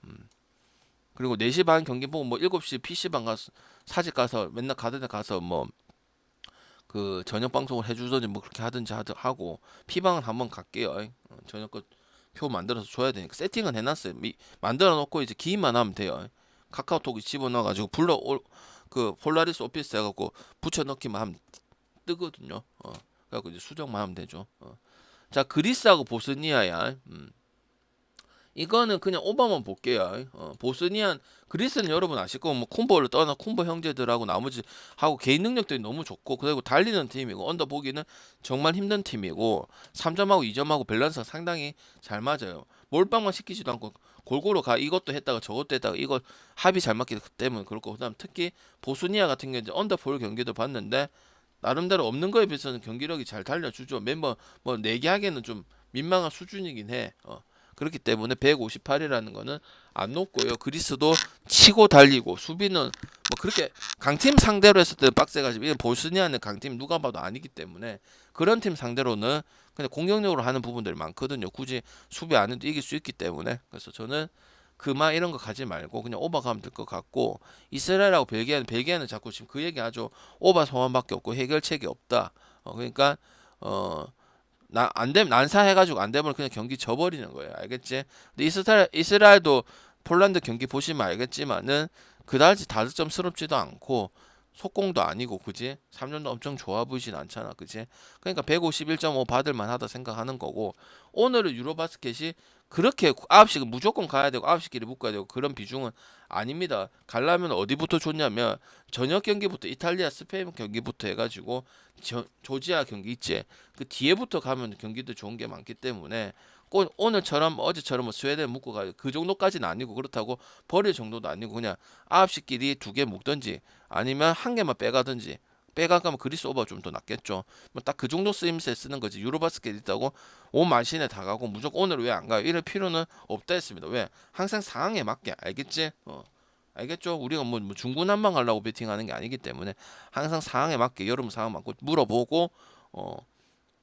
그리고 4시 반 경기 보고 뭐 7시 PC방 가서 사직 가서 맨날 가던 데 가서 뭐 그 저녁 방송을 해주든지 뭐 그렇게 하든지 하고 P방은 한번 갈게요. 저녁 표 만들어서 줘야 되니까 세팅은 해놨어요. 만들어 놓고 이제 기입만 하면 돼요. 카카오톡에 집어넣어가지고 그 폴라리스 오피스 해갖고 붙여넣기만 하면 뜨거든요. 그래갖고 이제 수정만 하면 되죠. 자, 그리스하고 보스니아야. 이거는 그냥 오버만 볼게요. 그리스는 여러분 아실 거고 뭐 쿤보를 떠나 쿤보 형제들하고 나머지 하고 개인 능력들이 너무 좋고 그리고 달리는 팀이고 언더 보기는 정말 힘든 팀이고 3점하고 2점하고 밸런스가 상당히 잘 맞아요. 몰빵만 시키지도 않고 골고루 가 이것도 했다가 저것도 했다가 이거 합이 잘 맞기 때문에 그렇고 그다음 특히 보스니아 같은 경우는 이제 언더 볼 경기도 봤는데 나름대로 없는 거에 비해서는 경기력이 잘 달려주죠. 멤버 뭐 4개 하기에는 좀 민망한 수준이긴 해. 그렇기 때문에 158이라는 거는 안 높고요. 그리스도 치고 달리고 수비는 뭐 그렇게 강팀 상대로 했을 때는 빡세가지고 이건 보스니아는 강팀 누가 봐도 아니기 때문에 그런 팀 상대로는 그냥 공격력으로 하는 부분들이 많거든요. 굳이 수비 안 해도 이길 수 있기 때문에 그래서 저는 그마 이런 거 가지 말고 그냥 오버 가면 될 것 같고 이스라엘하고 벨기에는 자꾸 지금 그 얘기하죠. 오버 소환밖에 없고 해결책이 없다. 그러니까 안 되면 난사해가지고 안 되면 그냥 경기 져버리는 거예요. 알겠지? 근데 이스라엘도 폴란드 경기 보시면 알겠지만은 그다지 다득점스럽지도 않고 속공도 아니고 그지? 3점도 엄청 좋아 보이진 않잖아. 그지? 그러니까 151.5 받을 만하다 생각하는 거고 오늘은 유로바스켓이 그렇게 9시 무조건 가야 되고 9시끼리 묶어야 되고 그런 비중은 아닙니다. 가려면 어디부터 좋냐면 저녁 경기부터 이탈리아 스페인 경기부터 해가지고 조지아 경기 있지. 그 뒤에부터 가면 경기도 좋은 게 많기 때문에 꼭 오늘처럼 어제처럼 뭐 스웨덴 묶고 가요. 그 정도까지는 아니고 그렇다고 버릴 정도도 아니고 그냥 9시끼리 2개 묶든지 아니면 한 개만 빼가든지 빼가면 그리스 오버가 좀 더 낫겠죠. 뭐 딱 그 정도 쓰임새 쓰는 거지. 유로바스켓 있다고 온 만신에 다 가고 무조건 오늘 왜 안 가요? 이럴 필요는 없다 했습니다. 왜? 항상 상황에 맞게 알겠지? 알겠죠? 우리가 뭐 중구난방 하려고 베팅하는 게 아니기 때문에 항상 상황에 맞게 여러분 상황 맞고 물어보고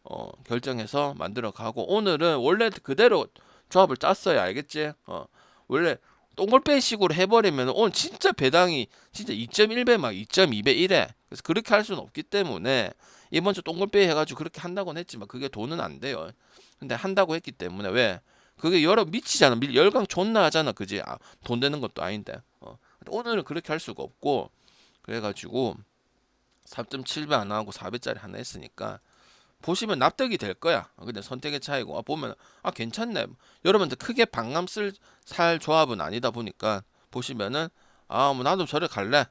어, 결정해서 만들어 가고 오늘은 원래 그대로 조합을 짰어요. 알겠지? 원래 똥골배식으로 해버리면 오늘 진짜 배당이 진짜 2.1배 막 2.2배 이래. 그래서 그렇게 할 수는 없기 때문에 이번 주 똥골배 해가지고 그렇게 한다고는 했지만 그게 돈은 안 돼요. 근데 한다고 했기 때문에 왜? 그게 열어 미치잖아. 열강 존나 하잖아. 그지? 돈 되는 것도 아닌데. 근데 오늘은 그렇게 할 수가 없고 그래가지고 3.7배 하나 하고 4배짜리 하나 했으니까 보시면 납득이 될 거야. 근데 선택의 차이고 보면 괜찮네. 여러분들 크게 방감 살 조합은 아니다 보니까 보시면은 뭐 나도 저를 갈래.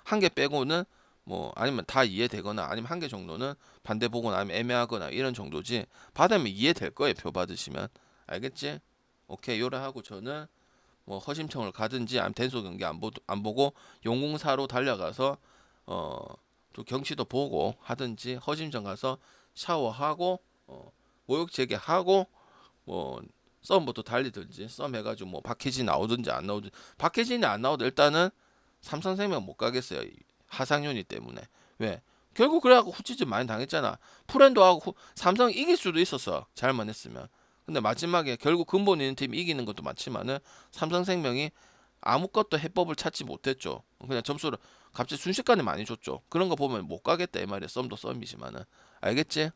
한 개 빼고는 뭐 아니면 다 이해되거나 아니면 한 개 정도는 반대 보거나 아니면 애매하거나 이런 정도지. 받으면 이해될 거예요. 표 받으시면. 알겠지? 오케이. 요래 하고 저는 뭐 허심청을 가든지 아니면 denso 경기 안 보고 용궁사로 달려가서 또 경치도 보고 하든지 허심청 가서 샤워하고 모욕 제기하고 뭐 썸부터 달리든지 썸 해가지고 뭐 박해지 나오든지 안 나오든지 박해진이 안 나오도 일단은 삼성생명 못 가겠어요. 하상윤이 때문에. 왜? 결국 그래갖고 후치즈 많이 당했잖아. 프렌도하고 삼성 이길 수도 있었어. 잘만 했으면. 근데 마지막에 결국 근본 있는 팀이 이기는 것도 많지만은 삼성생명이 아무것도 해법을 찾지 못했죠. 그냥 점수를 갑자기 순식간에 많이 줬죠. 그런 거 보면 못 가겠다 이 말이야. 썸도 썸이지만은. 알겠지?